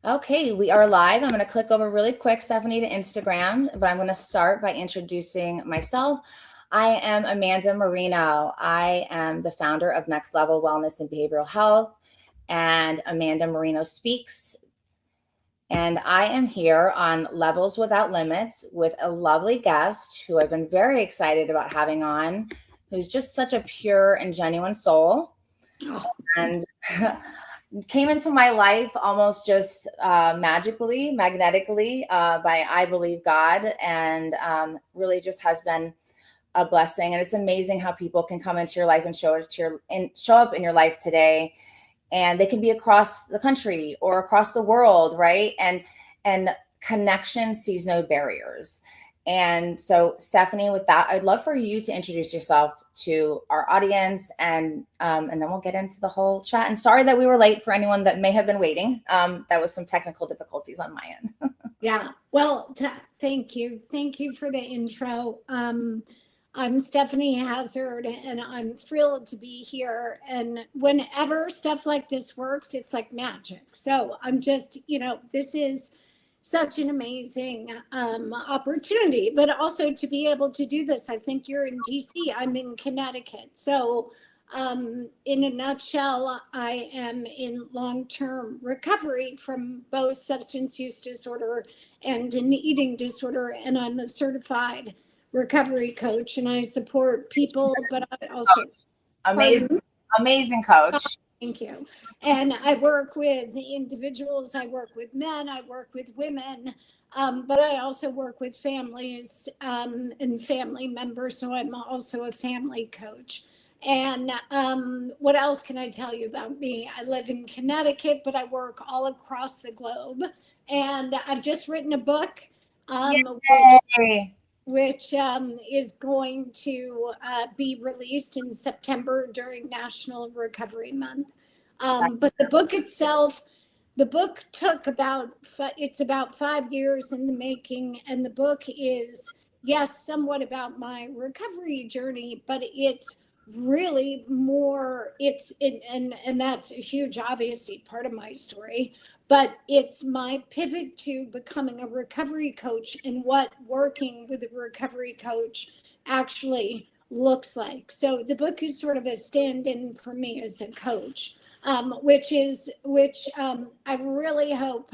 Okay, we are live. I'm going to click over really quick, Stephanie, to Instagram, but I'm going to start by introducing myself. I am Amanda Marino. I am the founder of Next Level Wellness and Behavioral Health and Amanda Marino Speaks. And I am here on Levels Without Limits with a lovely guest who I've been very excited about having on, who's just such a pure and genuine soul. Oh, And came into my life almost just magnetically by I believe God, and really just has been a blessing. And it's amazing how people can come into your life and show up in your life today, and they can be across the country or across the world, right? And connection sees no barriers. And so, Stephanie, with that, I'd love for you to introduce yourself to our audience, and then we'll get into the whole chat. And sorry that we were late for anyone that may have been waiting. That was some technical difficulties on my end. yeah. Well, thank you. Thank you for the intro. I'm Stephanie Hazard, and I'm thrilled to be here. And whenever stuff like this works, it's like magic. So I'm just, this is such an amazing opportunity, but also to be able to do this. I think you're in DC, I'm in Connecticut. So in a nutshell, I am in long-term recovery from both substance use disorder and an eating disorder, and I'm a certified recovery coach, and I support people, but I also Amazing coach. thank you. And I work with individuals, I work with men, I work with women, but I also work with families and family members. So I'm also a family coach. And what else can I tell you about me? I live in Connecticut, but I work all across the globe. And I've just written a book. Yay. Which is going to be released in September during National Recovery Month. But the book itself, the book took it's about 5 years in the making. And the book is, yes, somewhat about my recovery journey, but it's really more, and that's a huge, obviously, part of my story, but it's my pivot to becoming a recovery coach and what working with a recovery coach actually looks like. So the book is sort of a stand-in for me as a coach, which I really hope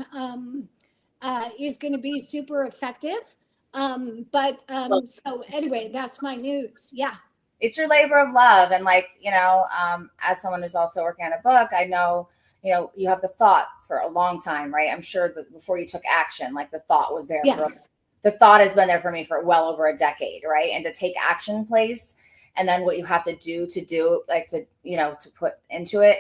is going to be super effective. So anyway, that's my news. Yeah. It's your labor of love. And as someone who's also working on a book, I know, you have the thought for a long time, right? I'm sure that before you took action, like the thought was there. Yes. The thought has been there for me for well over a decade, right? And to take action place, and then what you have to do, to put into it,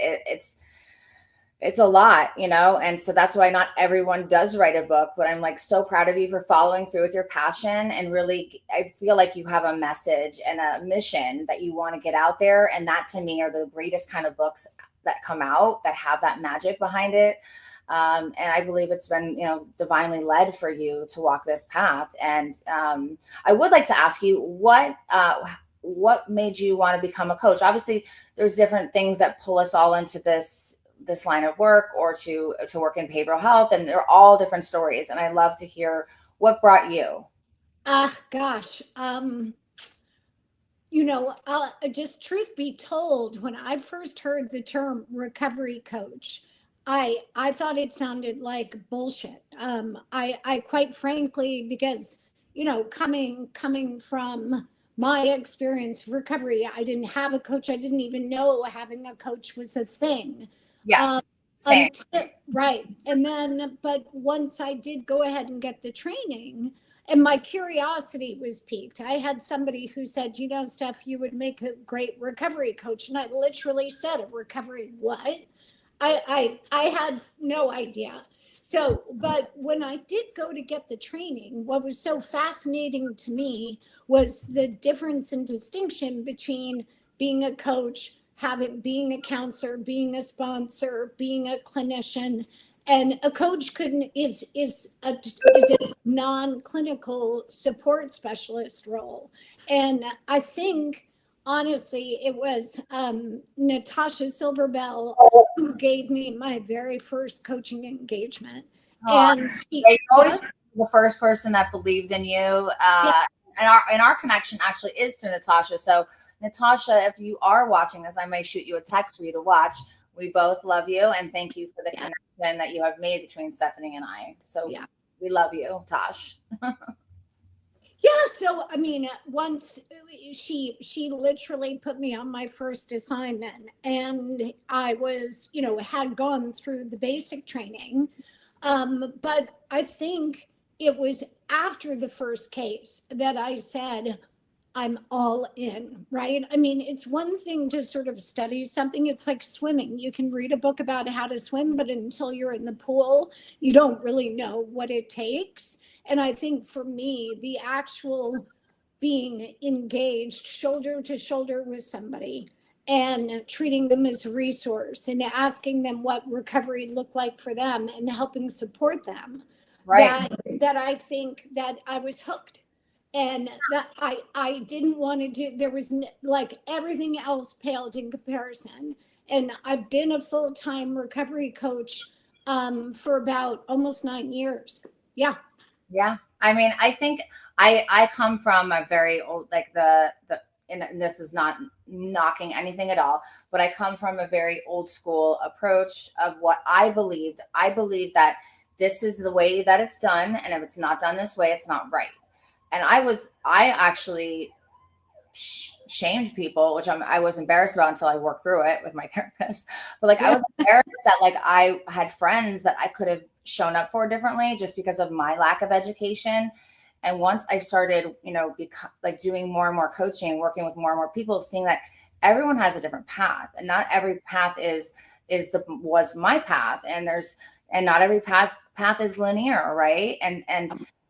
it's a lot, and so that's why not everyone does write a book. But I'm like so proud of you for following through with your passion, and really I feel like you have a message and a mission that you want to get out there, and that to me are the greatest kind of books that come out that have that magic behind it. And I believe it's been, divinely led for you to walk this path. And I would like to ask you what made you want to become a coach? Obviously, there's different things that pull us all into this line of work, or to work in behavioral health, and they're all different stories. And I love to hear what brought you. Gosh. Just truth be told, when I first heard the term recovery coach, I thought it sounded like bullshit. I quite frankly, because coming from my experience of recovery, I didn't have a coach. I didn't even know having a coach was a thing. Yes. Same. Right. And then, but once I did go ahead and get the training, and my curiosity was piqued. I had somebody who said, Steph, you would make a great recovery coach. And I literally said, a recovery what? I had no idea. So, but when I did go to get the training, what was so fascinating to me was the difference and distinction between being a coach, being a counselor, being a sponsor, being a clinician. And a coach is a non-clinical support specialist role. And I think, honestly, it was Natasha Silverbell who gave me my very first coaching engagement. Oh, And she, yeah, you're yeah, always the first person that believes in you. yeah, And our connection actually is through Natasha. So Natasha, if you are watching this, I may shoot you a text for you to watch. We both love you and thank you for the yeah, connection that you have made between Stephanie and I. So yeah. we love you, Tosh. Yeah, so I mean, once she literally put me on my first assignment, and I was, had gone through the basic training, but I think it was after the first case that I said, I'm all in, right? I mean, it's one thing to sort of study something. It's like swimming. You can read a book about how to swim, but until you're in the pool, you don't really know what it takes. And I think for me, the actual being engaged shoulder to shoulder with somebody and treating them as a resource and asking them what recovery looked like for them and helping support them, Right. that I think that I was hooked, and that I didn't want to do. There was like everything else paled in comparison. And I've been a full-time recovery coach for about almost 9 years. Yeah. Yeah. I mean, I think I come from a very old, like and this is not knocking anything at all, but I come from a very old school approach of what I believed. I believed that this is the way that it's done. And if it's not done this way, it's not right. And I actually shamed people, which I was embarrassed about until I worked through it with my therapist. But like, I Yeah. was embarrassed that like I had friends that I could have shown up for differently just because of my lack of education. And once I started, like doing more and more coaching, working with more and more people, seeing that everyone has a different path, and not every path was my path, and not every path is linear, right? And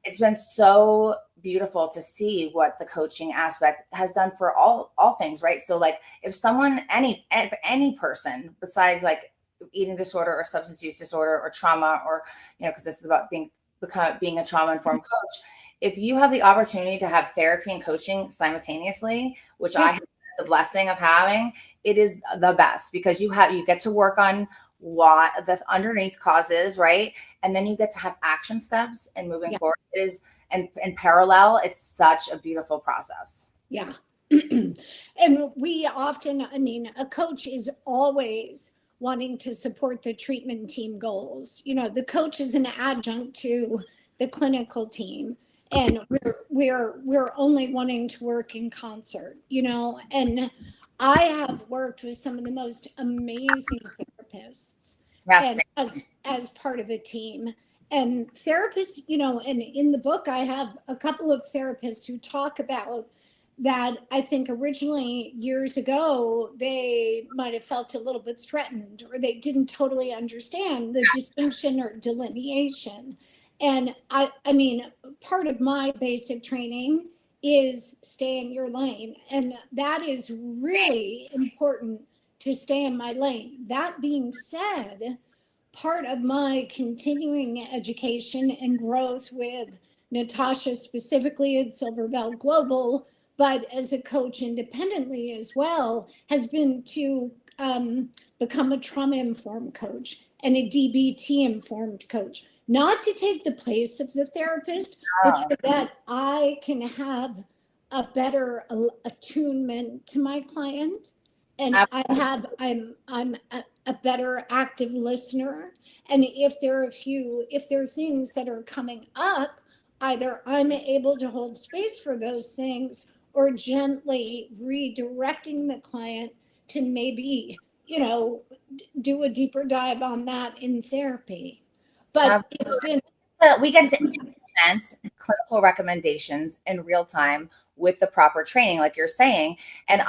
it's been so beautiful to see what the coaching aspect has done for all things, right? So like if any person besides like eating disorder or substance use disorder or trauma, or because this is about being a trauma informed coach, if you have the opportunity to have therapy and coaching simultaneously, which I Yeah. have the blessing of having, it is the best, because you get to work on what the underneath causes, right? And then you get to have action steps and moving Yeah. forward. It is, and in parallel, it's such a beautiful process. Yeah. And we often, I mean, a coach is always wanting to support the treatment team goals. The coach is an adjunct to the clinical team, and we're only wanting to work in concert, and I have worked with some of the most amazing therapists, Yes. and as part of a team. And therapists, and in the book I have a couple of therapists who talk about that. I think originally years ago, they might have felt a little bit threatened, or they didn't totally understand the distinction or delineation. And I mean, part of my basic training is stay in your lane. And that is really important, to stay in my lane. That being said, part of my continuing education and growth with Natasha, specifically at Silver Bell Global, but as a coach independently as well, has been to become a trauma informed coach and a DBT informed coach. Not to take the place of the therapist, but so that I can have a better attunement to my client, and I'm a better active listener. And if there are things that are coming up, either I'm able to hold space for those things, or gently redirecting the client to maybe, do a deeper dive on that in therapy. But it's been, So we get to implement clinical recommendations in real time with the proper training, like you're saying. And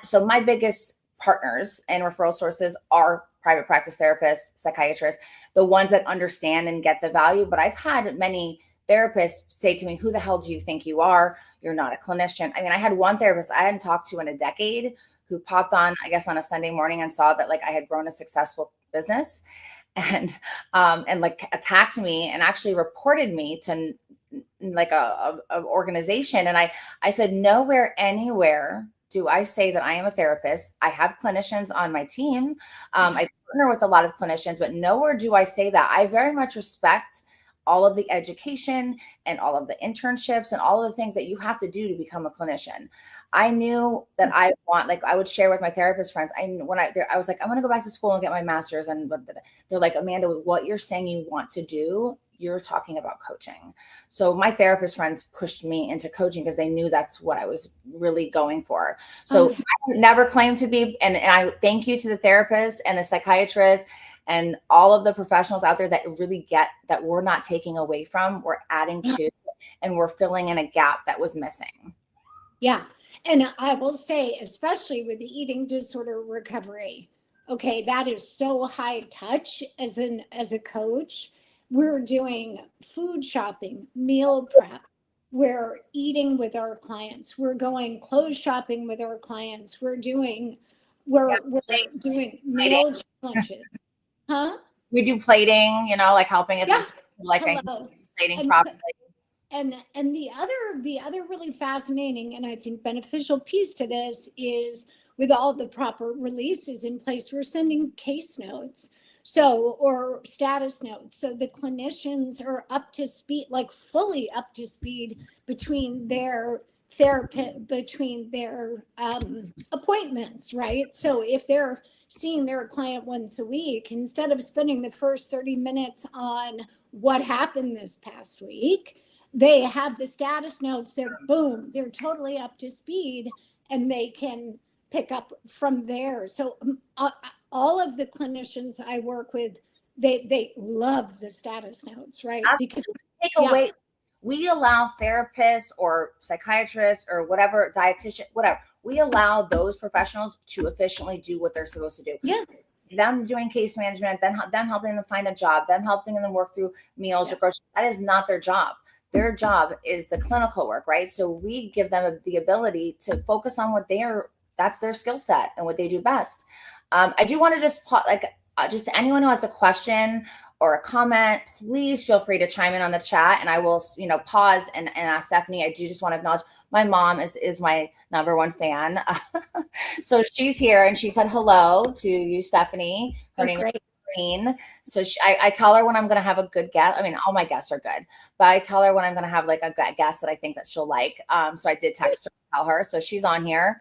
so my biggest partners and referral sources are private practice therapists, psychiatrists, the ones that understand and get the value. But I've had many therapists say to me, "Who the hell do you think you are? You're not a clinician." I mean, I had one therapist I hadn't talked to in a decade who popped on, I guess, on a Sunday morning and saw that like I had grown a successful business, and like attacked me and actually reported me to like a organization. And I said, nowhere anywhere do I say that I am a therapist. I have clinicians on my team. I partner with a lot of clinicians, but nowhere do I say that. I very much respect all of the education and all of the internships and all of the things that you have to do to become a clinician. I knew that I want, like, I would share with my therapist friends. I was like, I want to go back to school and get my master's. And they're like, Amanda, with what you're saying you want to do, you're talking about coaching. So my therapist friends pushed me into coaching because they knew that's what I was really going for. So I never claimed to be, and I thank you to the therapists and the psychiatrists and all of the professionals out there that really get that we're not taking away from, we're adding to, and we're filling in a gap that was missing. Yeah. And I will say, especially with the eating disorder recovery, okay, that is so high touch as a coach. We're doing food shopping, meal prep. We're eating with our clients. We're going clothes shopping with our clients. We're doing meal challenges. Huh? We do plating, like helping if it's like plating properly. And the other really fascinating and I think beneficial piece to this is with all the proper releases in place, we're sending case notes. Or status notes. So the clinicians are up to speed, like fully up to speed between their appointments, right? So if they're seeing their client once a week, instead of spending the first 30 minutes on what happened this past week, they have the status notes. They're totally up to speed and they can pick up from there. So all of the clinicians I work with, they love the status notes, right? Because take away, we allow therapists or psychiatrists or whatever, dietitian, whatever. We allow those professionals to efficiently do what they're supposed to do. Yeah. Them doing case management, then them helping them find a job, them helping them work through meals or groceries. That is not their job. Their job is the clinical work, right? So we give them the ability to focus on that's their skill set and what they do best. I do want to just anyone who has a question or a comment, please feel free to chime in on the chat and I will, pause and ask Stephanie. I do just want to acknowledge my mom is my number one fan. So she's here and she said hello to you, Stephanie. Her name is Green. So I tell her when I'm going to have a good guest. I mean, all my guests are good, but I tell her when I'm going to have like a guest that I think that she'll like. So I did text her and tell her. So she's on here.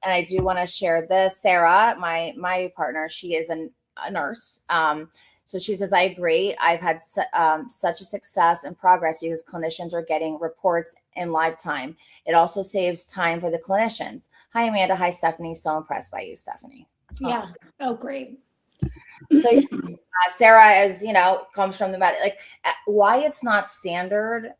And I do want to share this. Sarah, my partner, she is a nurse. So she says, I agree. I've had such a success and progress because clinicians are getting reports in live time. It also saves time for the clinicians. Hi, Amanda. Hi, Stephanie. So impressed by you, Stephanie. Yeah. Oh, great. So Sarah is, comes from the why it's not standard.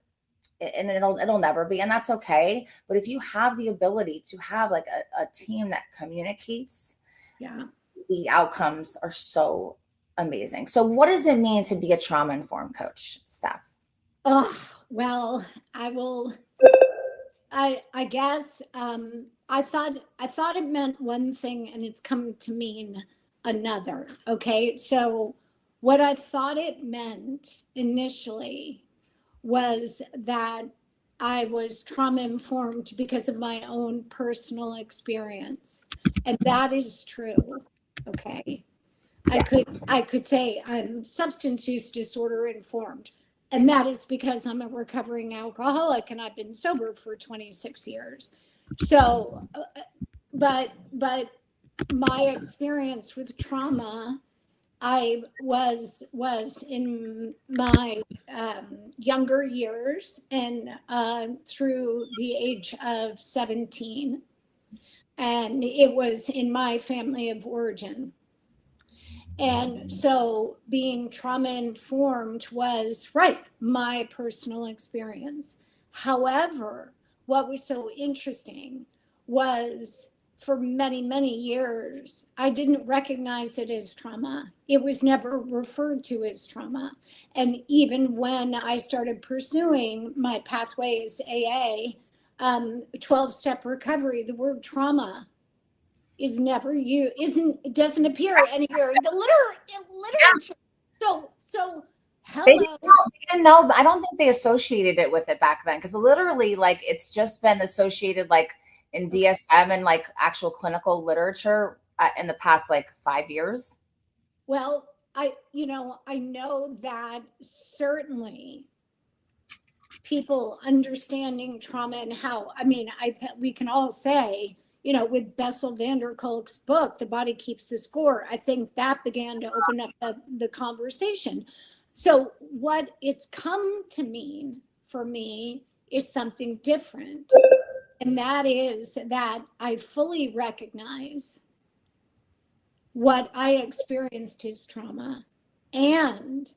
And it'll never be, and that's okay. But if you have the ability to have like a team that communicates, the outcomes are so amazing. So what does it mean to be a trauma-informed coach, Steph? Oh, well, I guess I thought it meant one thing and it's come to mean another. Okay. So what I thought it meant initially was that I was trauma informed because of my own personal experience. And that is true. Okay. I could say I'm substance use disorder informed. And that is because I'm a recovering alcoholic and I've been sober for 26 years. So, but my experience with trauma, I was in my younger years and through the age of 17. And it was in my family of origin. And so being trauma informed was my personal experience. However, what was so interesting was for many, many years, I didn't recognize it as trauma. It was never referred to as trauma. And even when I started pursuing my pathways AA, 12-step recovery, the word trauma is never it doesn't appear anywhere in the literature. So hello. They didn't know, but I don't think they associated it with it back then because literally, it's just been associated in DSM and like actual clinical literature in the past like 5 years? Well, I know that certainly people understanding trauma and how, we can all say, with Bessel van der Kolk's book, The Body Keeps the Score, I think that began to open up the conversation. So what it's come to mean for me is something different. And that is that I fully recognize what I experienced as trauma, and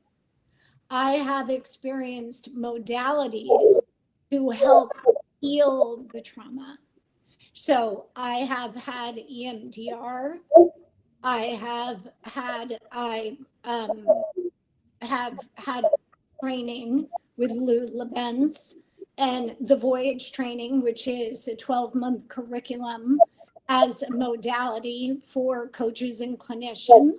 I have experienced modalities to help heal the trauma. So I have had EMDR. I have had training with Lou Lebens and the Voyage training, which is a 12-month curriculum as a modality for coaches and clinicians.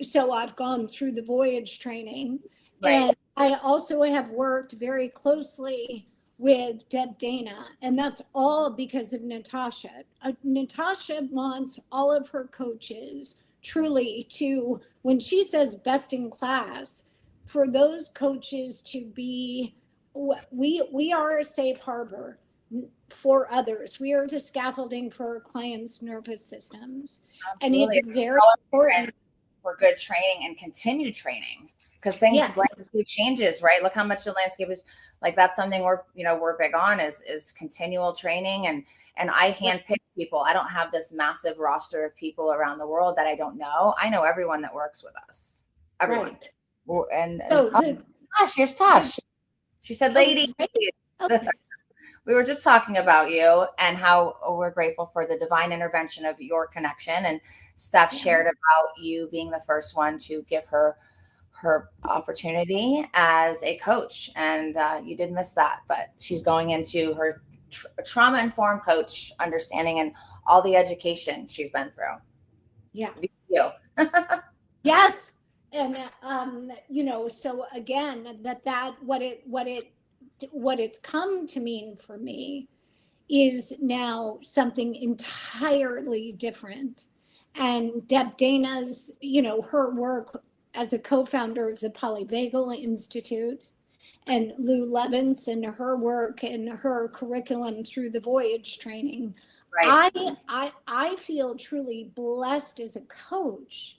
So I've gone through the Voyage training. Right. And I also have worked very closely with Deb Dana, and that's all because of Natasha. Natasha wants all of her coaches truly to, when she says best in class, for those coaches to be, we are a safe harbor for others. We are the scaffolding for our clients' nervous systems. Absolutely. And it's very important for good training and continued training, because things, yes, landscape changes, right? Look how much the landscape is like. That's something we're big on is continual training. And I handpick people. I don't have this massive roster of people around the world that I don't know. I know everyone that works with us. Everyone. Right. And so Tosh, here's Tosh. She said, ladies. Okay. We were just talking about you and how we're grateful for the divine intervention of your connection. And Steph shared about you being the first one to give her opportunity as a coach. And you did miss that, but she's going into her trauma-informed coach understanding and all the education she's been through. Yeah. You. Yes. And, so again, what it's come to mean for me is now something entirely different. And Deb Dana's, her work as a co-founder of the Polyvagal Institute, and Lou Lebens and her work and her curriculum through the Voyage training. Right. I feel truly blessed as a coach,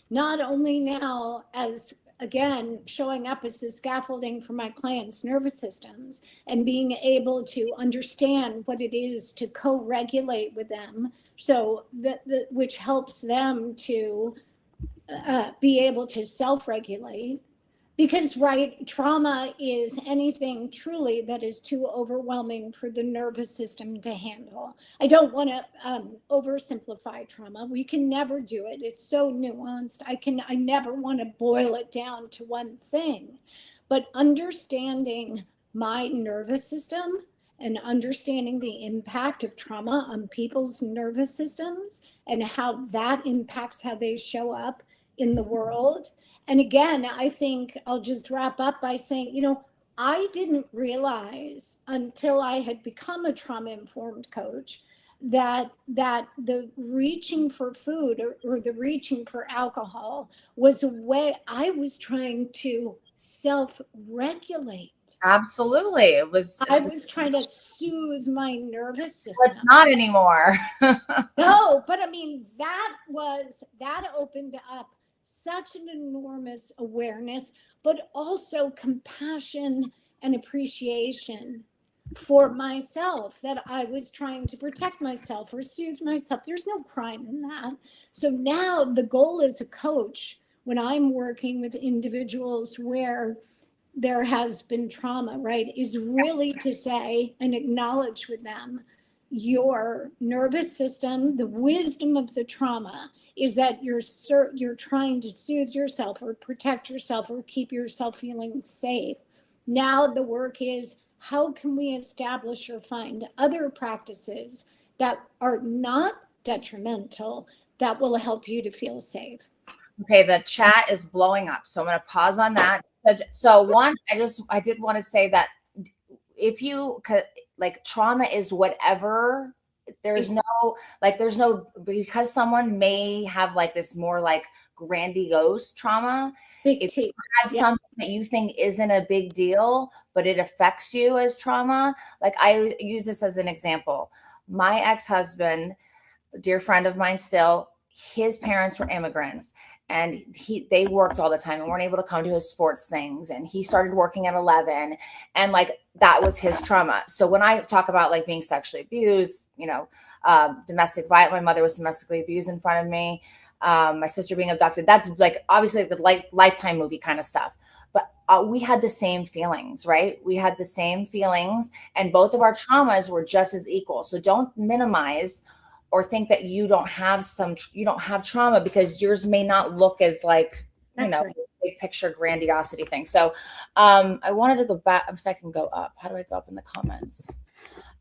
not only now as, again, showing up as the scaffolding for my clients' nervous systems and being able to understand what it is to co-regulate with them, so that which helps them to be able to self-regulate. Because, right, trauma is anything truly that is too overwhelming for the nervous system to handle. I don't want to oversimplify trauma. We can never do it. It's so nuanced. I never want to boil it down to one thing. But understanding my nervous system and understanding the impact of trauma on people's nervous systems and how that impacts how they show up in the world. And again, I think I'll just wrap up by saying, I didn't realize until I had become a trauma-informed coach that the reaching for food or the reaching for alcohol was a way I was trying to self-regulate. Absolutely. I was trying to soothe my nervous system. It's not anymore. No, but that opened up such an enormous awareness, but also compassion and appreciation for myself, that I was trying to protect myself or soothe myself. There's no crime in that. So now the goal as a coach, when I'm working with individuals where there has been trauma, right, is really to say and acknowledge with them your nervous system, the wisdom of the trauma is that you're trying to soothe yourself or protect yourself or keep yourself feeling safe. Now the work is, how can we establish or find other practices that are not detrimental that will help you to feel safe? Okay, the chat is blowing up, so I'm going to pause on that. So one, I did want to say that if you like, trauma is whatever. There's no, because someone may have like this more like grandiose trauma. Big If T. you had something that you think isn't a big deal, but it affects you as trauma, like I use this as an example. My ex-husband, dear friend of mine still, his parents were immigrants, and they worked all the time and weren't able to come to his sports things, and he started working at 11, and like that was his trauma. So when I talk about like being sexually abused, domestic violence, my mother was domestically abused in front of me, my sister being abducted, that's like obviously the Lifetime movie kind of stuff. But we had the same feelings, right? We had the same feelings, and both of our traumas were just as equal. So don't minimize or think that you don't have trauma, because yours may not look as like, That's right. big picture grandiosity thing. So I wanted to go back, if I can go up. How do I go up in the comments?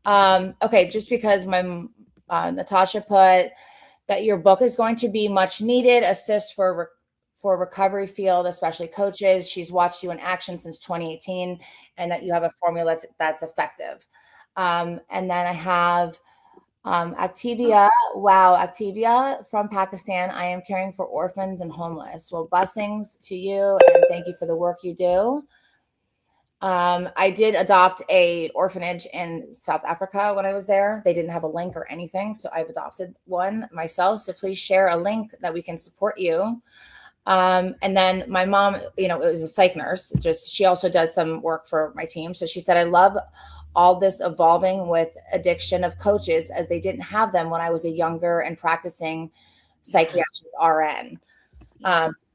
Okay, just because my Natasha put that your book is going to be much needed assist for recovery field, especially coaches. She's watched you in action since 2018, and that you have a formula that's effective. And then I have Activia. Wow, Activia from Pakistan. I am caring for orphans and homeless. Well, blessings to you, and thank you for the work you do. I did adopt a orphanage in South Africa when I was there. They didn't have a link or anything, so I've adopted one myself. So please share a link that we can support you. And then my mom, is a psych nurse. She also does some work for my team. So she said, I love all this evolving with addiction of coaches, as they didn't have them when I was a younger and practicing psychiatric RN.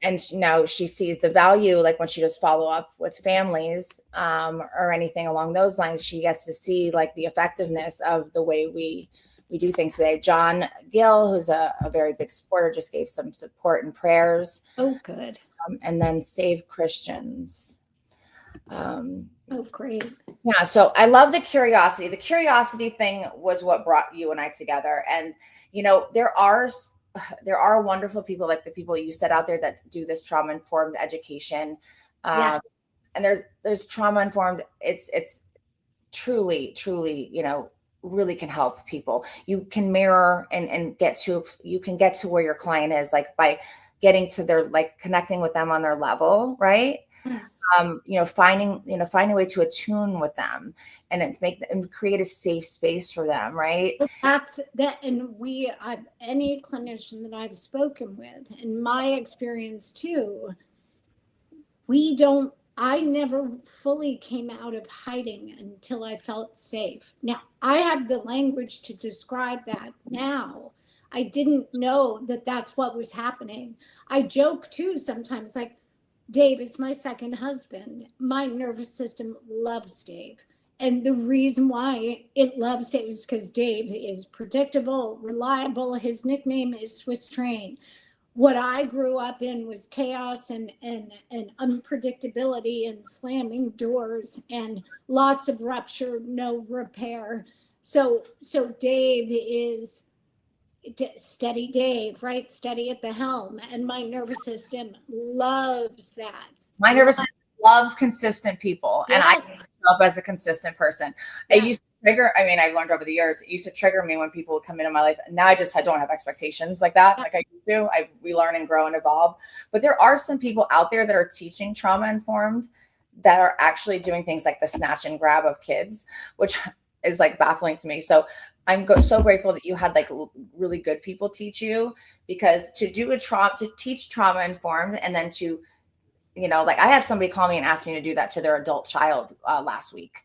And now she sees the value, like when she does follow up with families or anything along those lines, she gets to see like the effectiveness of the way we do things today. John Gill, who's a very big supporter, just gave some support and prayers. Oh, good. And then Save Christians. Oh, great. Yeah, so I love the curiosity. The curiosity thing was what brought you and I together. And there are wonderful people, like the people you said out there, that do this trauma informed education. Yes. And there's trauma informed. It's truly, really can help people. You can mirror and get to where your client is, like by getting to their, like connecting with them on their level, right? Yes. Finding a way to attune with them and create a safe space for them, right? That's that. And any clinician that I've spoken with, in my experience too, I never fully came out of hiding until I felt safe. Now, I have the language to describe that now. I didn't know that that's what was happening. I joke too sometimes, like, Dave is my second husband. My nervous system loves Dave. And the reason why it loves Dave is because Dave is predictable, reliable. His nickname is Swiss Train. What I grew up in was chaos and unpredictability and slamming doors and lots of rupture, no repair. So Dave is steady Dave, right? Steady at the helm. And my nervous system loves that. My nervous system loves consistent people. Yes. And I grew up as a consistent person. Yeah. It used to trigger, I've learned over the years, it used to trigger me when people would come into my life. Now I don't have expectations like that, like I used to. We learn and grow and evolve. But there are some people out there that are teaching trauma informed, that are actually doing things like the snatch and grab of kids, which is like baffling to me. So I'm so grateful that you had like really good people teach you, because to teach trauma informed, and then to, like I had somebody call me and ask me to do that to their adult child last week.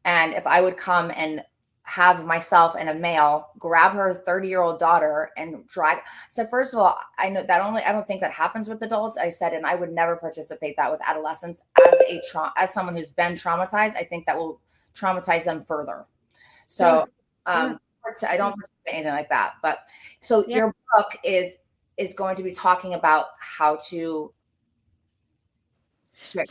And if I would come and have myself and a male grab her 30-year-old daughter and drag. So first of all, I don't think that happens with adults. I said, and I would never participate that with adolescents as someone who's been traumatized. I think that will traumatize them further. So I don't participate in anything like that. But so your book is going to be talking about how to. I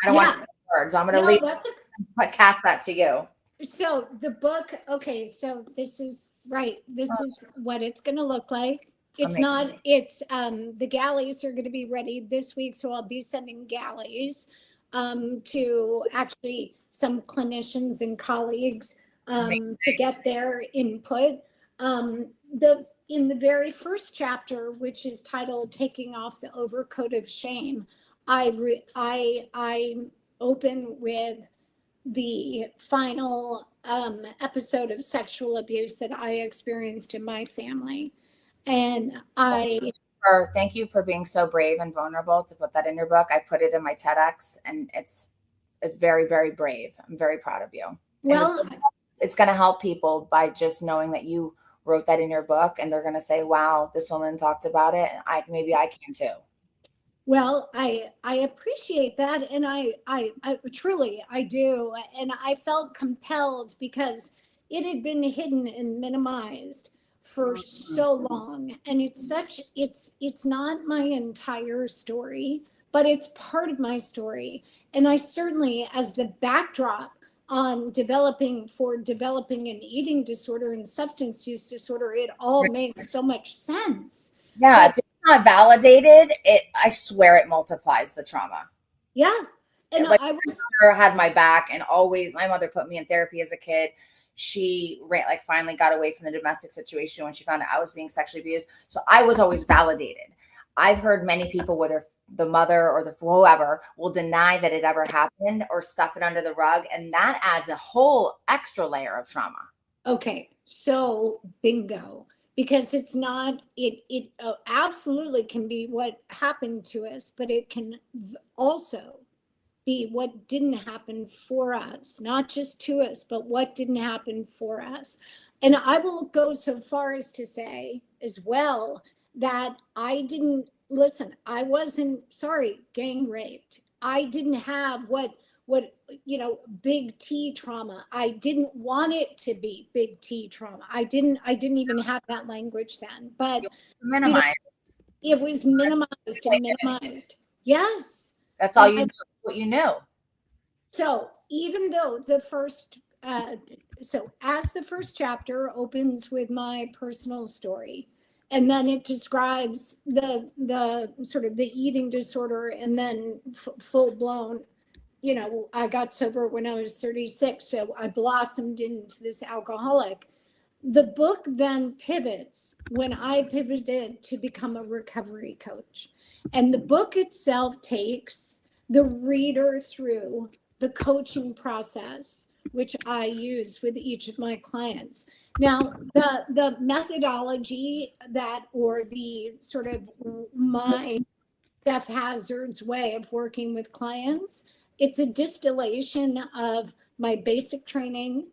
don't want words. I'm going to cast that to you. So the book, okay, so this is right. This is what it's going to look like. It's not, it's, the galleys are going to be ready this week. So I'll be sending galleys to actually some clinicians and colleagues to get their input. In the very first chapter, which is titled "Taking Off the Overcoat of Shame," I open with the final episode of sexual abuse that I experienced in my family, and thank you for being so brave and vulnerable to put that in your book. I put it in my TEDx, and it's very, very brave. I'm very proud of you. Well, it's going to help people by just knowing that you wrote that in your book, and they're going to say, wow, this woman talked about it, and maybe I can too. Well, I appreciate that, and I truly I do, and I felt compelled because it had been hidden and minimized for so long, and it's not my entire story, but it's part of my story, and I certainly, as the backdrop on developing an eating disorder and substance use disorder, it all makes so much sense. Yeah, if it's not validated, I swear it multiplies the trauma. Yeah. And like, my mother had my back, and always, my mother put me in therapy as a kid. She finally got away from the domestic situation when she found out I was being sexually abused. So I was always validated. I've heard many people, whether the mother or the whoever, will deny that it ever happened or stuff it under the rug. And that adds a whole extra layer of trauma. Okay. So bingo. Because it's not, it absolutely can be what happened to us, but it can also be what didn't happen for us, not just to us, but what didn't happen for us. And I will go so far as to say as well that I wasn't gang raped. I didn't have what big T trauma. I didn't want it to be big T trauma. I didn't even have that language then, but it was minimized and minimized. Yes. That's all you knew, what you knew. So even though the first chapter opens with my personal story, and then it describes the sort of the eating disorder, and then full blown, I got sober when I was 36, so I blossomed into this alcoholic. The book then pivots when I pivoted to become a recovery coach. And the book itself takes the reader through the coaching process, which I use with each of my clients. Now, the methodology or the sort of my Steph Hazard's way of working with clients, it's a distillation of my basic training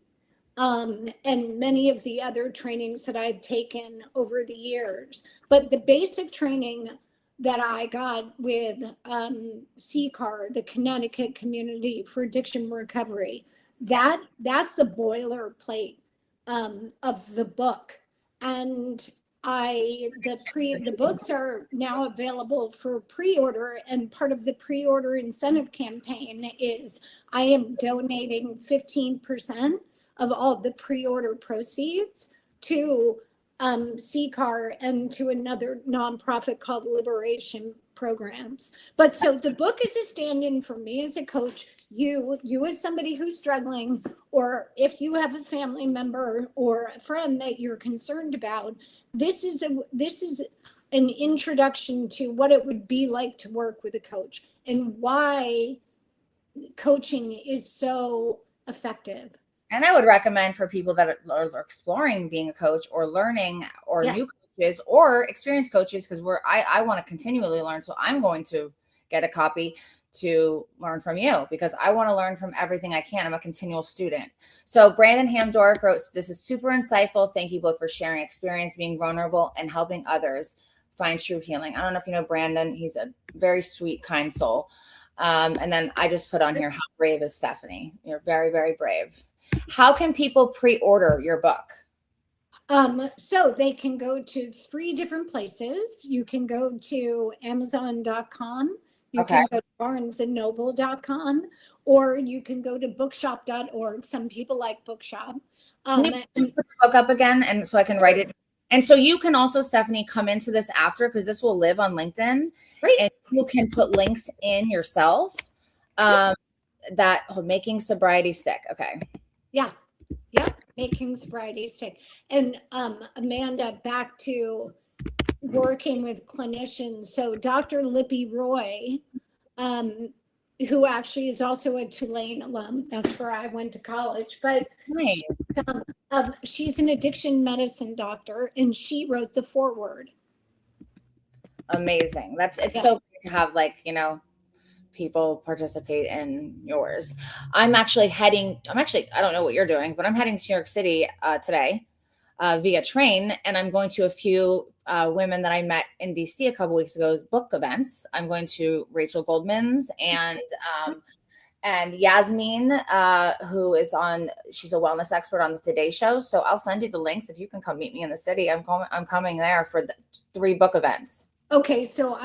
and many of the other trainings that I've taken over the years. But the basic training that I got with CCAR, the Connecticut Community for Addiction Recovery, that's the boilerplate of the book. And the books are now available for pre-order, and part of the pre-order incentive campaign is I am donating 15% of all the pre-order proceeds to CCAR and to another nonprofit called Liberation Programs. But so the book is a stand-in for me as a coach, you as somebody who's struggling, or if you have a family member or a friend that you're concerned about. This is an introduction to what it would be like to work with a coach and why coaching is so effective. And I would recommend for people that are exploring being a coach or learning, or new coaches or experienced coaches, because I want to continually learn. So I'm going to get a copy to learn from you, because I want to learn from everything I can. I'm a continual student. So Brandon Hamdorf wrote, "This is super insightful. Thank you both for sharing experience, being vulnerable, and helping others find true healing." I don't know if you know Brandon. He's a very sweet, kind soul. And then I just put on here, how brave is Stephanie? You're very, very brave. How can people pre-order your book? So they can go to 3 different places. You can go to Amazon.com. You can go to barnesandnoble.com, or you can go to bookshop.org. Some people like Bookshop. Can you put the book up again, and so I can write it? And so you can also, Stephanie, come into this after, because this will live on LinkedIn. Great. And you can put links in yourself. that making sobriety stick. Okay. Yeah. Yeah. Making sobriety stick. And Amanda, back to working with clinicians. So Dr. Lippy Roy, who actually is also a Tulane alum. That's where I went to college. But Nice. she's an addiction medicine doctor, and she wrote the foreword. Amazing. It's so great to have, like, people participate in yours. I don't know what you're doing, but I'm heading to New York City today via train, and I'm going to a few women that I met in DC a couple weeks ago's book events. I'm going to Rachel Goldman's and Yasmin, she's a wellness expert on the Today Show. So I'll send you the links if you can come meet me in the city. I'm coming there for the 3 book events. Okay, so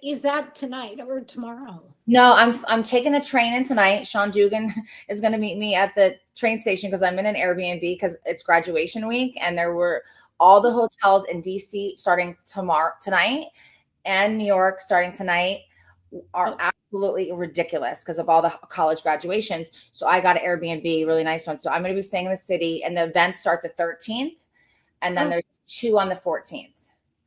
is that tonight or tomorrow? No, I'm taking the train in tonight. Sean Dugan is going to meet me at the train station because I'm in an Airbnb because it's graduation week, and there were all the hotels in DC starting tonight, and New York starting tonight are absolutely ridiculous because of all the college graduations. So I got an Airbnb, really nice one. So I'm going to be staying in the city, and the events start the 13th, and then there's 2 on the 14th.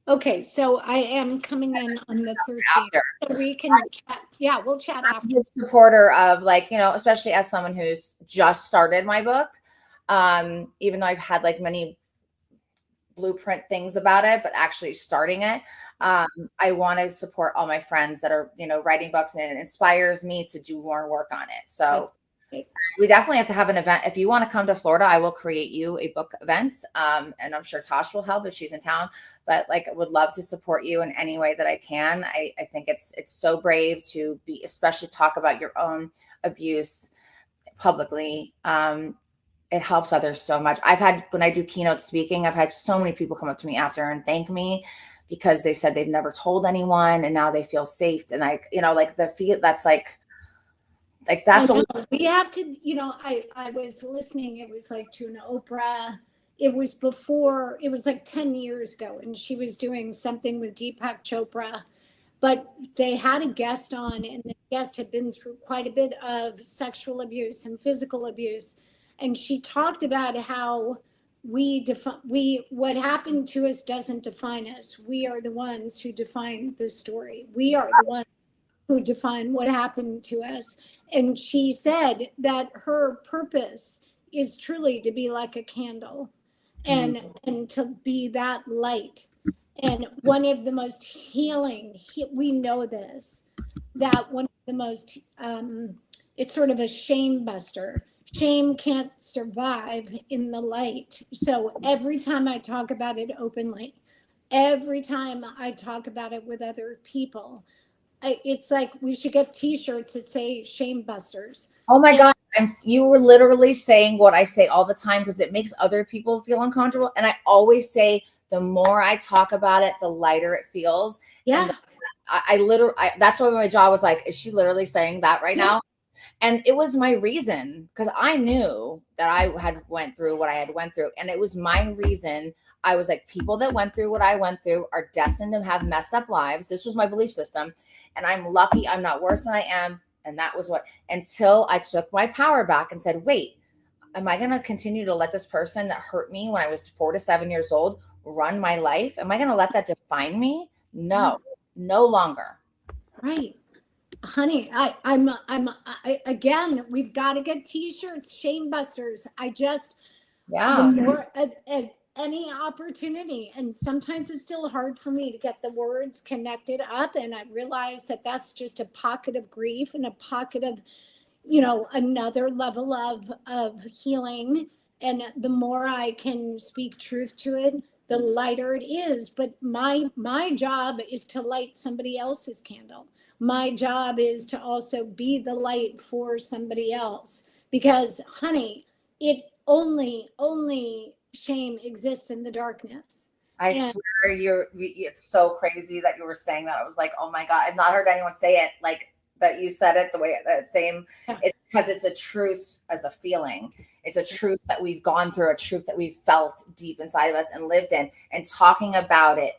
Okay, so I am coming in on the 13th. So we can chat. Yeah, we'll chat after. I'm a supporter of, like, especially as someone who's just started my book, even though I've had like many blueprint things about it, but actually starting it, I want to support all my friends that are, writing books, and it inspires me to do more work on it. So we definitely have to have an event. If you want to come to Florida, I will create you a book event. And I'm sure Tosh will help if she's in town, but like, I would love to support you in any way that I can. I think it's so brave to especially talk about your own abuse publicly. It helps others so much. When I do keynote speaking, I've had so many people come up to me after and thank me because they said they've never told anyone, and now they feel safe. And like the feel that's like that's what we have to, I was listening, it was like to an Oprah. It was like 10 years ago, and she was doing something with Deepak Chopra, but they had a guest on, and the guest had been through quite a bit of sexual abuse and physical abuse. And she talked about how what happened to us doesn't define us. We are the ones who define the story. We are the ones who define what happened to us. And she said that her purpose is truly to be like a candle and to be that light. And one of the most healing, we know this, that one of the most, it's sort of a shame buster. Shame can't survive in the light. So every time I talk about it openly, every time I talk about it with other people, it's like we should get t-shirts that say shame busters. Oh my God. You were literally saying what I say all the time because it makes other people feel uncomfortable. And I always say, the more I talk about it, the lighter it feels. Yeah. And I literally, that's why my jaw was like, is she literally saying that right now? And it was my reason, because I knew that I had went through what I had went through. And it was my reason. I was like, people that went through what I went through are destined to have messed up lives. This was my belief system. And I'm lucky I'm not worse than I am. And that was until I took my power back and said, wait, am I going to continue to let this person that hurt me when I was 4 to 7 years old run my life? Am I going to let that define me? No, no longer. Right. Honey, I'm again, we've got to get t-shirts, shame busters. The more any opportunity, and sometimes it's still hard for me to get the words connected up, and I realize that that's just a pocket of grief and a pocket of, another level of healing. And the more I can speak truth to it, the lighter it is. But my job is to light somebody else's candle. My job is to also be the light for somebody else, because honey, it only shame exists in the darkness. I swear it's so crazy that you were saying that. I was like, oh my God, I've not heard anyone say it like that. You said it the way that same. Yeah. It's because it's a truth as a feeling. It's a truth that we've gone through, a truth that we've felt deep inside of us and lived in, and talking about it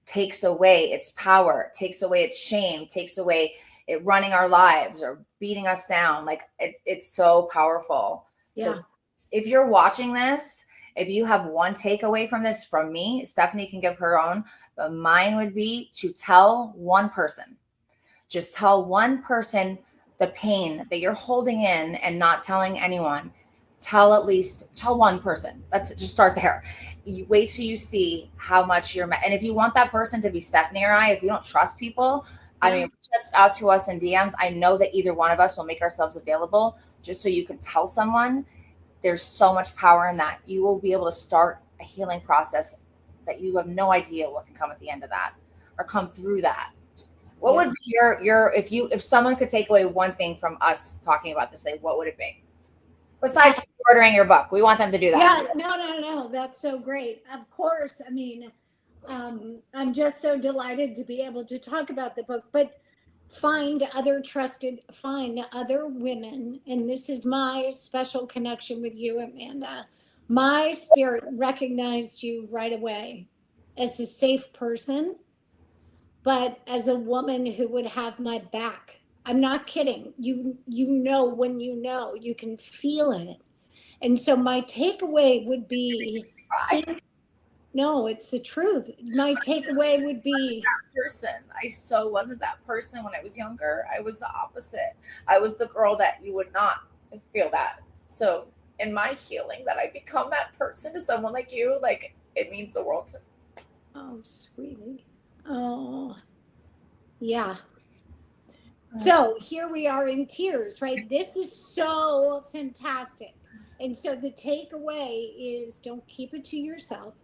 takes away its power, takes away its shame, takes away it running our lives or beating us down. Like it's so powerful. Yeah. So if you're watching this, if you have one takeaway from this from me, Stephanie can give her own, but mine would be to tell one person. Just tell one person the pain that you're holding in and not telling anyone. Tell one person. Let's just start there. You wait till you see how much and if you want that person to be Stephanie or I, if you don't trust people, I mean, reach out to us in DMs. I know that either one of us will make ourselves available just so you can tell someone. There's so much power in that. You will be able to start a healing process that you have no idea what can come at the end of that or come through that. What would be your if someone could take away one thing from us talking about this today, what would it be? Besides ordering your book, we want them to do that. Yeah, no. That's so great. Of course. I mean, I'm just so delighted to be able to talk about the book, but find other women. And this is my special connection with you, Amanda. My spirit recognized you right away as a safe person, but as a woman who would have my back. I'm not kidding. You know, when you can feel it. And so my takeaway would be, no, it's the truth. My takeaway would be, person. I so wasn't that person when I was younger. I was the opposite. I was the girl that you would not feel that. So in my healing, that I become that person to someone like you, like it means the world to me. Oh, sweetie. Oh, yeah. So here we are in tears, right? This is so fantastic. And so the takeaway is, don't keep it to yourself.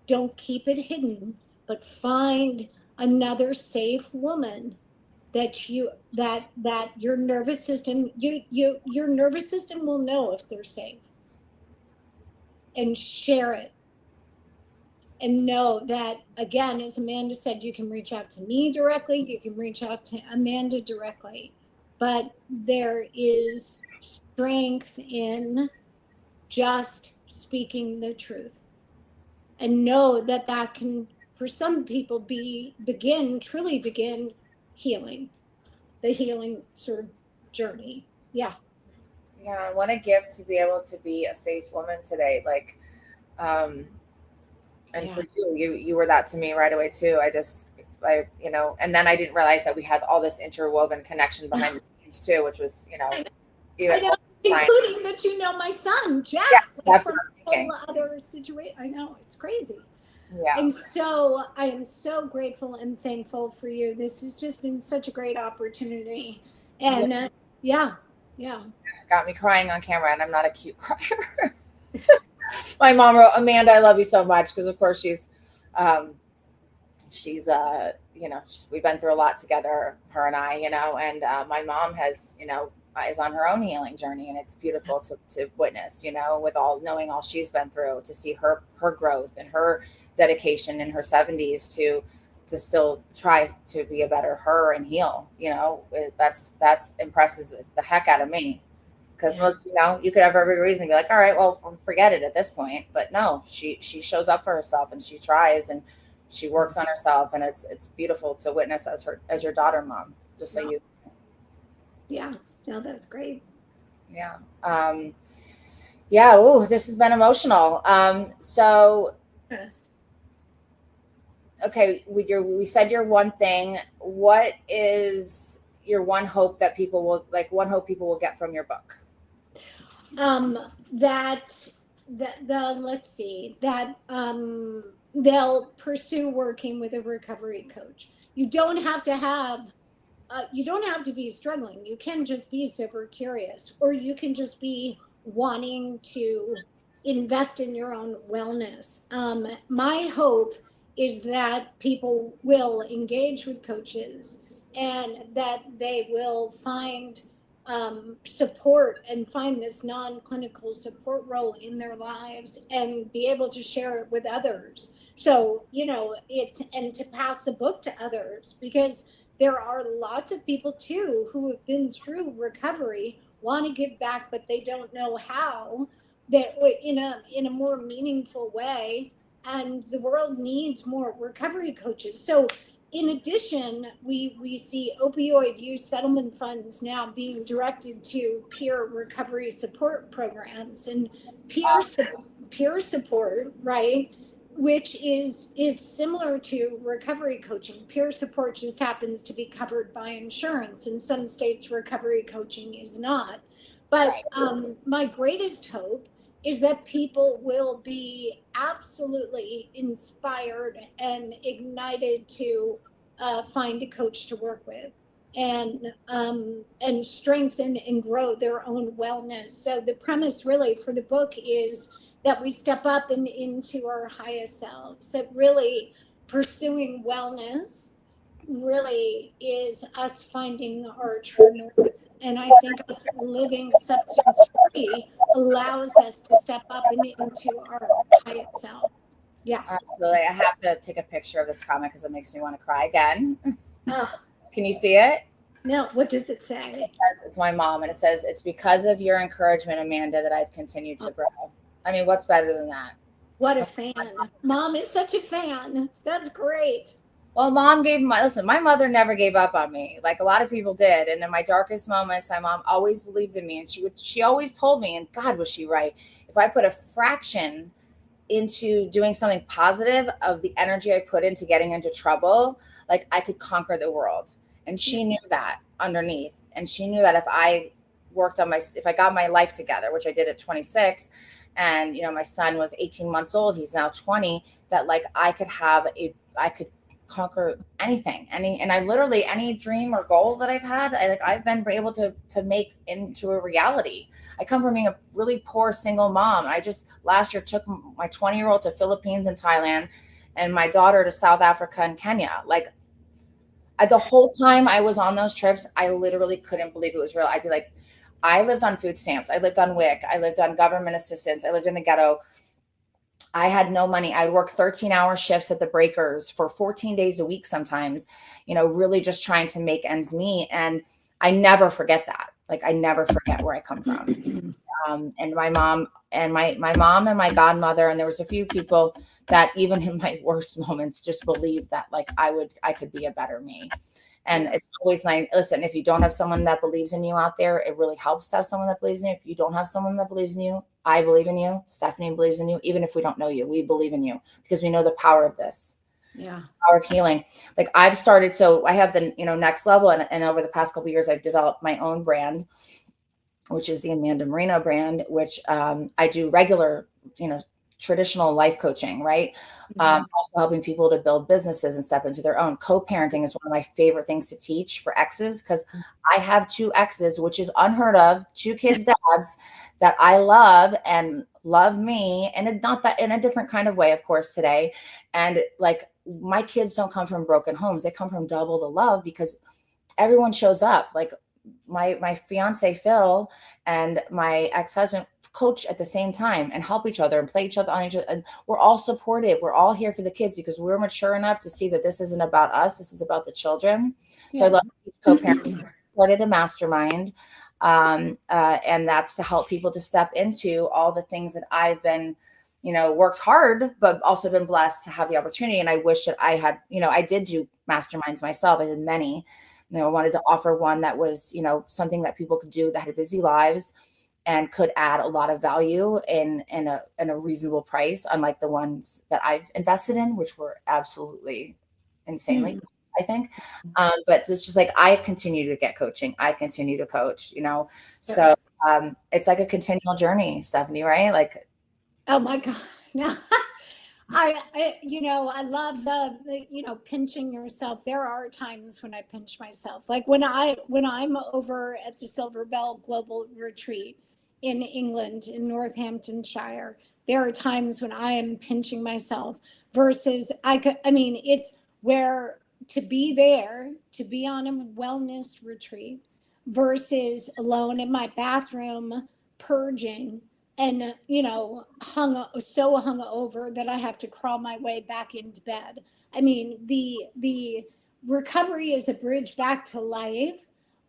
Don't keep it hidden, but find another safe woman that your nervous system, your nervous system will know if they're safe. And share it. And know that, again, as Amanda said, you can reach out to me directly, you can reach out to Amanda directly, but there is strength in just speaking the truth. And know that can, for some people, truly begin healing, the healing sort of journey. Yeah. Yeah, what a gift to be able to be a safe woman today. Like, and for you were that to me right away too. And then I didn't realize that we had all this interwoven connection behind the scenes too, which was, I know, including that my son Jack, that's from a whole other situation. I know, it's crazy. Yeah. And so I am so grateful and thankful for you. This has just been such a great opportunity. And got me crying on camera, and I'm not a cute crier. My mom wrote, Amanda, I love you so much, because of course she's we've been through a lot together, her and I, and my mom has, is on her own healing journey, and it's beautiful to witness, with knowing all she's been through, to see her growth and her dedication in her 70s to still try to be a better her and heal. That's impresses the heck out of me. Because most, you could have every reason to be like, all right, well, forget it at this point. But no, she shows up for herself, and she tries, and she works on herself, and it's beautiful to witness as your daughter, Mom. Just so you. Yeah, no, that's great. Yeah. Yeah. Ooh, this has been emotional. So. Okay, we said your one thing. What is your one hope that people will get from your book? They'll pursue working with a recovery coach. You don't have to be struggling. You can just be super curious, or you can just be wanting to invest in your own wellness. My hope is that people will engage with coaches, and that they will find support and find this non-clinical support role in their lives, and be able to share it with others. So, and to pass the book to others, because there are lots of people too who have been through recovery, want to give back, but they don't know how, that in a more meaningful way. And the world needs more recovery coaches. So in addition, we see opioid use settlement funds now being directed to peer recovery support programs and peer peer support, right? Which is similar to recovery coaching. Peer support just happens to be covered by insurance. In some states, recovery coaching is not. But Right. my greatest hope is that people will be absolutely inspired and ignited to find a coach to work with and strengthen and grow their own wellness. So the premise really for the book is that we step up and into our highest selves, that really pursuing wellness really is us finding our true north. And I think us living substance free allows us to step up and into our highest self. Yeah. Absolutely. I have to take a picture of this comment because it makes me want to cry again. Oh, Can you see it? no, what does it say? It's my mom, and it says, "It's because of your encouragement, Amanda, that I've continued to grow." I mean, what's better than that? What a fan. Mom is such a fan. That's great. Well, mom gave my mother never gave up on me like a lot of people did. And in my darkest moments, my mom always believed in me. And she always told me, and God, was she right? If I put a fraction into doing something positive of the energy I put into getting into trouble, like I could conquer the world. And she knew that underneath. And she knew that if I if I got my life together, which I did at 26, and, my son was 18 months old, he's now 20, that like I could conquer anything, and I literally, any dream or goal that I've had, I've been able to make into a reality. I come from being a really poor single mom. I just last year took my 20-year-old to Philippines and Thailand, and my daughter to South Africa and Kenya. Like the whole time I was on those trips, I literally couldn't believe it was real. I'd be like, I lived on food stamps, I lived on WIC, I lived on government assistance, I lived in the ghetto. I had no money. I'd work 13-hour shifts at the breakers for 14 days a week sometimes, really just trying to make ends meet. And I never forget that. Like I never forget where I come from. And my mom and my mom and my godmother, and there was a few people that even in my worst moments just believed that like I could be a better me. And it's always nice. Listen, if you don't have someone that believes in you out there, it really helps to have someone that believes in you. If you don't have someone that believes in you, I believe in you. Stephanie believes in you. Even if we don't know you, we believe in you because we know the power of this. Yeah. Power of healing. Like I've started, so I have the, next level. And over the past couple of years, I've developed my own brand, which is the Amanda Marino brand, which I do regular, traditional life coaching, right? Also helping people to build businesses and step into their own. Co-parenting is one of my favorite things to teach for exes because I have 2 exes, which is unheard of, 2 kids' dads that I love and love me, and not that in a different kind of way, of course, today. And like my kids don't come from broken homes; they come from double the love because everyone shows up. Like my fiance Phil and my ex-husband coach at the same time and help each other and play each other on each other. And we're all supportive. We're all here for the kids because we're mature enough to see that this isn't about us. This is about the children. Yeah. So I love to teach co-parenting. Started a mastermind. And that's to help people to step into all the things that I've been, worked hard, but also been blessed to have the opportunity. And I wish that I had, I did do masterminds myself. I did many. I wanted to offer one that was, something that people could do that had busy lives and could add a lot of value in a reasonable price, unlike the ones that I've invested in, which were absolutely insanely, I think. But it's just like, I continue to get coaching. I continue to coach, so it's like a continual journey, Stephanie, right? Like, oh my God. No. I love the pinching yourself. There are times when I pinch myself, like when I'm over at the Silver Bell Global Retreat in England, in Northamptonshire. There are times when I am pinching myself versus it's where to be there, to be on a wellness retreat versus alone in my bathroom purging and hung over that I have to crawl my way back into bed. I mean, the recovery is a bridge back to life,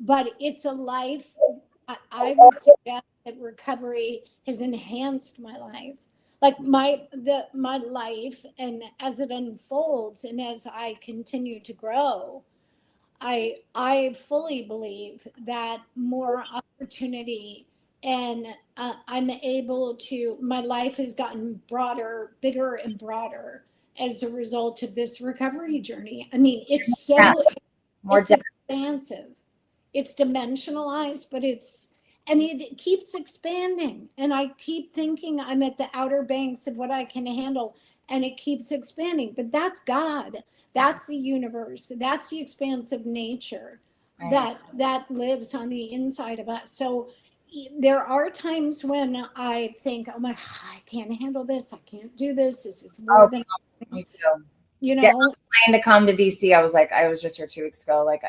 but it's a life. I would suggest that recovery has enhanced my life. like my life, and as it unfolds and as I continue to grow, I fully believe that more opportunity, and I'm able to, my life has gotten broader, bigger and broader as a result of this recovery journey. I mean, Yeah, more it's depth. expansive, it's dimensionalized, but and it keeps expanding. And I keep thinking I'm at the outer banks of what I can handle, and it keeps expanding. But that's God. That's the universe. That's the expansive nature Right. that lives on the inside of us. So there are times when I think, oh my God, I can't handle this. I can't do this. This is more Oh, than, me too. you Get know. plane to come to DC. I was like, I was just here 2 weeks ago. Like,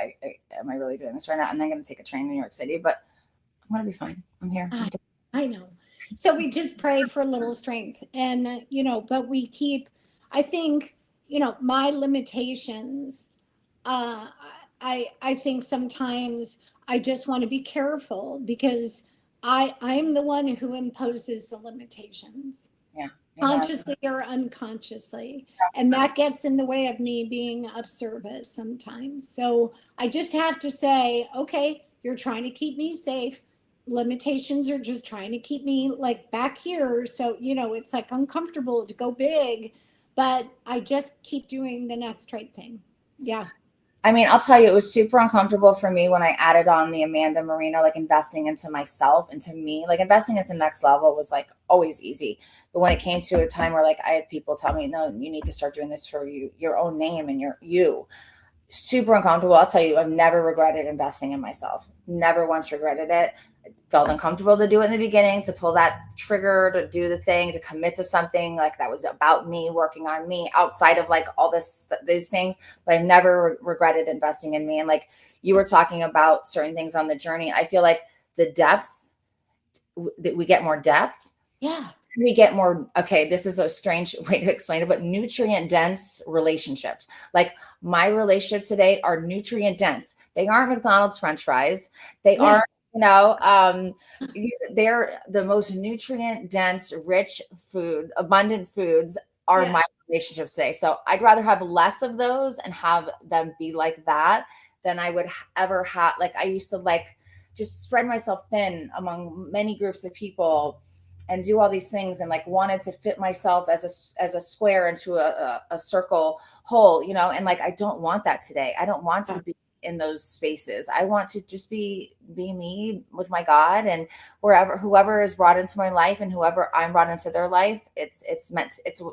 am I really doing this right now? And then going to take a train to New York City, but I'm going to be fine. I'm here. I know. So we just pray for a little strength, and but we keep, I think, my limitations, uh I think sometimes I just want to be careful because I'm the one who imposes the limitations, Yeah. Amen. consciously or unconsciously. And that gets in the way of me being of service sometimes. So I just have to say, okay, you're trying to keep me safe. Limitations are just trying to keep me like back here. So, it's like uncomfortable to go big, but I just keep doing the next right thing. Yeah. I mean, I'll tell you, it was super uncomfortable for me when I added on the Amanda Marino, like investing into myself, into me, like investing into the next level was like always easy. But when it came to a time where like I had people tell me, no, you need to start doing this for you, your own name and you, super uncomfortable. I'll tell you, I've never regretted investing in myself. Never once regretted it. It felt uncomfortable to do it in the beginning, to pull that trigger, to do the thing, to commit to something like that was about me, working on me outside of like all these things. But I've never regretted investing in me. And like you were talking about certain things on the journey, I feel like the depth, that we get more depth. Yeah. We get more, okay, this is a strange way to explain it, but nutrient dense relationships. Like my relationships today are nutrient dense. They aren't McDonald's French fries. They Yeah. aren't, they're the most nutrient dense, rich food, abundant foods are Yeah. my relationships today. So I'd rather have less of those and have them be like that than I would ever have. Like I used to like just spread myself thin among many groups of people and do all these things and like wanted to fit myself as a square into a circle hole, and like I don't want that today. I don't want to be in those spaces. I want to just be me with my God, and whoever is brought into my life and whoever I'm brought into their life, it's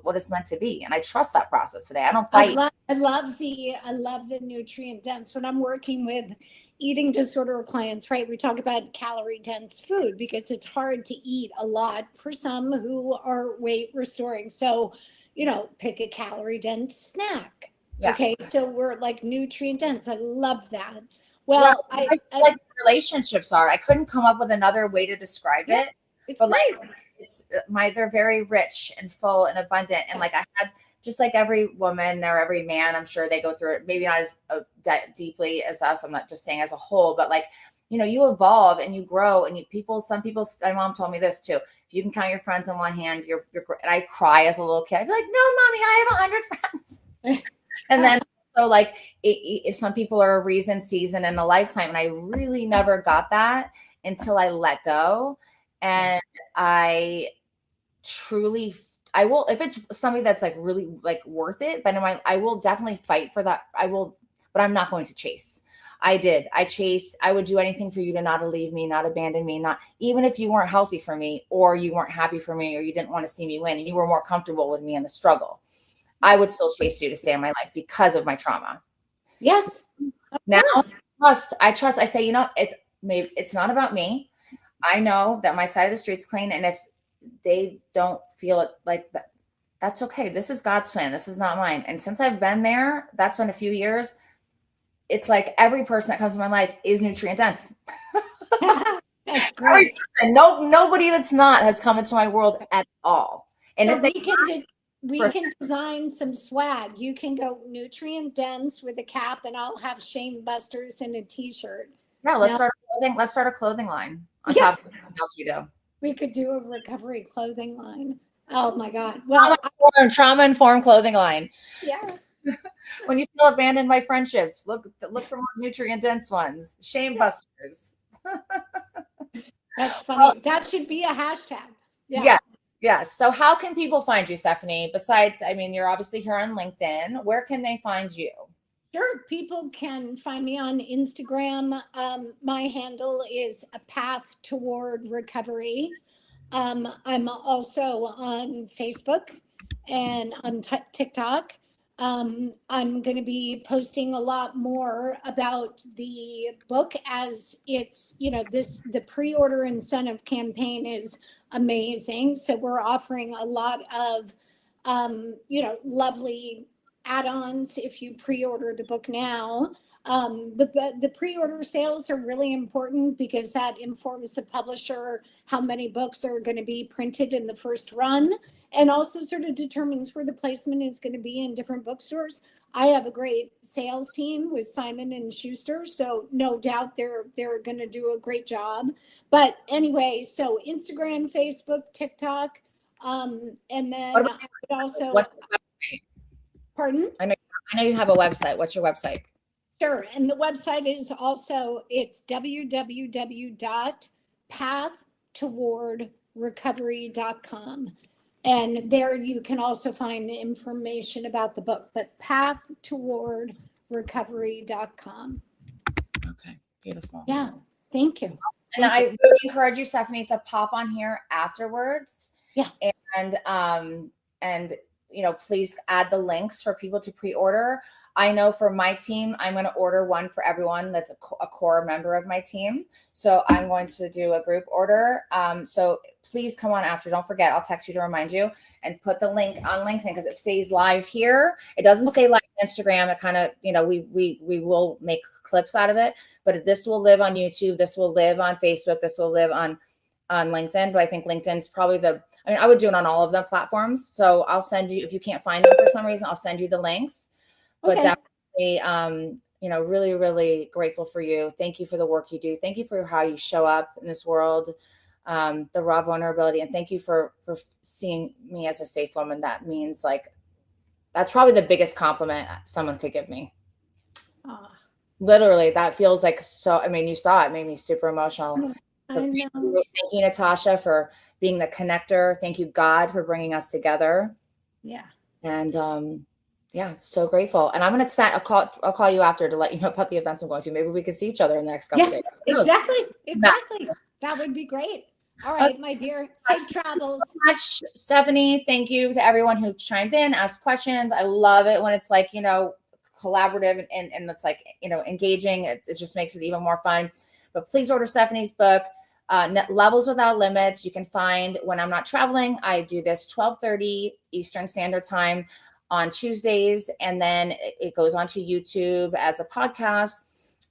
what it's meant to be. And I trust that process today. I don't fight. I love the nutrient dense. When I'm working with eating disorder clients, right? We talk about calorie dense food because it's hard to eat a lot for some who are weight restoring. So, pick a calorie dense snack. Yes. Okay, so we're like nutrient dense. I love that. Yeah, Well, I feel like relationships are. I couldn't come up with another way to describe yeah, it, it's but great. like they're very rich and full and abundant, and like I had just like every woman or every man, I'm sure they go through it. Maybe not as deeply as us. I'm not just saying as a whole, but like you evolve and you grow, and some people. My mom told me this too. If you can count your friends on one hand, you're. And I cry as a little kid. I'd be like, no, mommy, I have 100 friends, and then. So like if some people are a reason, season, and a lifetime. And I really never got that until I let go. And I truly, I will, if it's somebody that's like really like worth it, but I will definitely fight for that. I will, but I'm not going to chase. I would do anything for you to not leave me, not abandon me, not even if you weren't healthy for me or you weren't happy for me or you didn't want to see me win and you were more comfortable with me in the struggle. I would still chase you to stay in my life because of my trauma. Yes. Now I trust. I say, it's not about me. I know that my side of the street's clean. And if they don't feel it like that, that's okay. This is God's plan. This is not mine. And since I've been there, that's been a few years. It's like every person that comes to my life is nutrient dense. That's great. Nobody that's not has come into my world at all. And so if they we can design some swag. You can go nutrient dense with a cap, and I'll have Shane Busters in a t-shirt. Yeah, let's start a clothing line on Yeah. top of everything else we do. We could do a recovery clothing line. Oh my God. Well, Trauma-informed clothing line. yeah. When you feel abandoned by friendships, look for more nutrient-dense ones. Shame busters. That's funny. That should be a hashtag. Yeah. Yes. Yes. So how can people find you, Stephanie? Besides, I mean, you're obviously here on LinkedIn. Where can they find you? Sure. People can find me on Instagram. My handle is A Path Toward Recovery. I'm also on Facebook and on TikTok. I'm going to be posting a lot more about the book as it's, the pre-order incentive campaign is amazing. So we're offering a lot of, lovely add-ons if you pre-order the book now. The pre-order sales are really important because that informs the publisher how many books are going to be printed in the first run, and also sort of determines where the placement is going to be in different bookstores. I have a great sales team with Simon and Schuster, so no doubt they're going to do a great job. But anyway, so Instagram, Facebook, TikTok, and then I would also. What's the website? Pardon? I know you have a website. What's your website? Sure. And the website is also, it's www.pathtowardrecovery.com. And there you can also find information about the book, but pathtowardrecovery.com. Okay. Beautiful. Yeah. Thank you. And I really encourage you, Stephanie, to pop on here afterwards. Yeah. And please add the links for people to pre-order. I know for my team, I'm going to order one for everyone that's a core member of my team. So I'm going to do a group order. So please come on after. Don't forget, I'll text you to remind you, and put the link on LinkedIn because it stays live here. It doesn't stay live on Instagram. It kind of, we will make clips out of it, but this will live on YouTube. This will live on Facebook. This will live on LinkedIn. But I think LinkedIn's probably I would do it on all of the platforms. So I'll send you, if you can't find them for some reason, I'll send you the links. But definitely, really, really grateful for you. Thank you for the work you do. Thank you for how you show up in this world, the raw vulnerability. And thank you for seeing me as a safe woman. That means that's probably the biggest compliment someone could give me. Literally, that feels like so, you saw it, made me super emotional. Thank you, Natasha, for being the connector. Thank you, God, for bringing us together. Yeah. And, yeah, so grateful. And I'm going to I'll call you after to let you know about the events I'm going to. Maybe we can see each other in the next couple of days. Exactly. That would be great. All right, my dear. Safe travels. So much, Stephanie. Thank you to everyone who chimed in, asked questions. I love it when it's collaborative and it's engaging. It just makes it even more fun. But please order Stephanie's book, Levels Without Limits. You can find when I'm not traveling. I do this 12:30 Eastern Standard Time on Tuesdays, and then it goes onto YouTube as a podcast.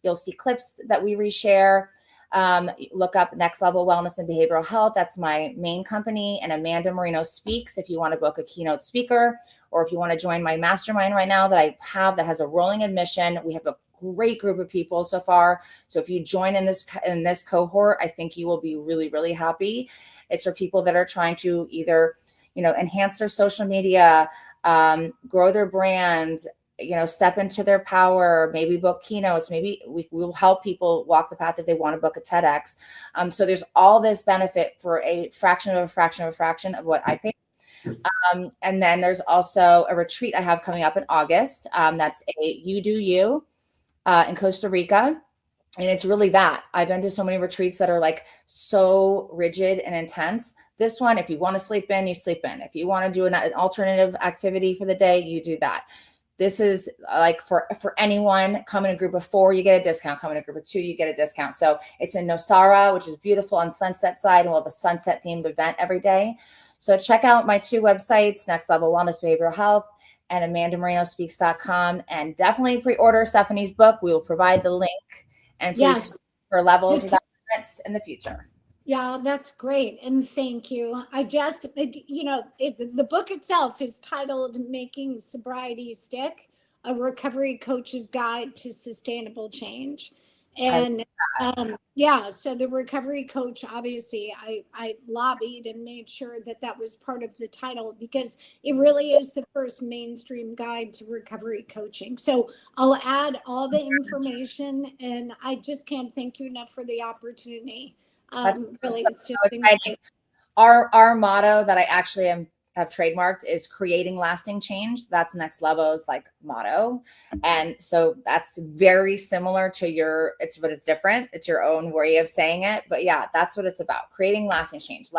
You'll see clips that we reshare. Look up Next Level Wellness and Behavioral Health. That's my main company. And Amanda Marino Speaks if you want to book a keynote speaker, or if you want to join my mastermind right now that I have that has a rolling admission. We have a great group of people so far. So if you join in this cohort, I think you will be really, really happy. It's for people that are trying to either enhance their social media, grow their brand, step into their power, maybe book keynotes, maybe we will help people walk the path if they want to book a TEDx. So there's all this benefit for a fraction of what I pay. And then there's also a retreat I have coming up in August. That's a You Do You in Costa Rica. And it's really that. I've been to so many retreats that are so rigid and intense. This one, if you want to sleep in, you sleep in. If you want to do an alternative activity for the day, you do that. This is for anyone. Come in a group of 4, you get a discount. Come in a group of 2, you get a discount. So it's in Nosara, which is beautiful on Sunset side. And we'll have a sunset themed event every day. So check out my 2 websites, Next Level Wellness Behavioral Health and AmandaMarinoSpeaks.com. And definitely pre-order Stephanie's book. We will provide the link. And please for Levels Without Limits in the future. Yeah, that's great. And thank you. The book itself is titled Making Sobriety Stick, a Recovery Coach's Guide to Sustainable Change. And yeah, so the recovery coach, obviously, I lobbied and made sure that that was part of the title because it really is the first mainstream guide to recovery coaching. So I'll add all the information, and I just can't thank you enough for the opportunity. That's Really, so, it's just so been exciting. great. Our motto that I actually have trademarked is creating lasting change. That's Next Level's like motto. And so that's very similar to your, but it's different. It's your own way of saying it. But yeah, that's what it's about. Creating lasting change.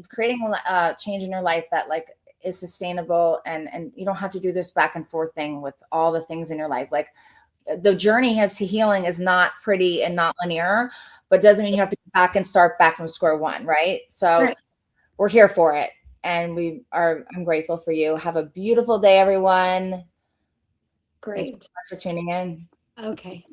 Creating change in your life that like is sustainable, and you don't have to do this back and forth thing with all the things in your life. Like the journey to healing is not pretty and not linear, but doesn't mean you have to go back and start back from square one, right? So Right. we're here for it. And I'm grateful for you. Have a beautiful day, everyone. Thank you Great. so much for tuning in. Okay.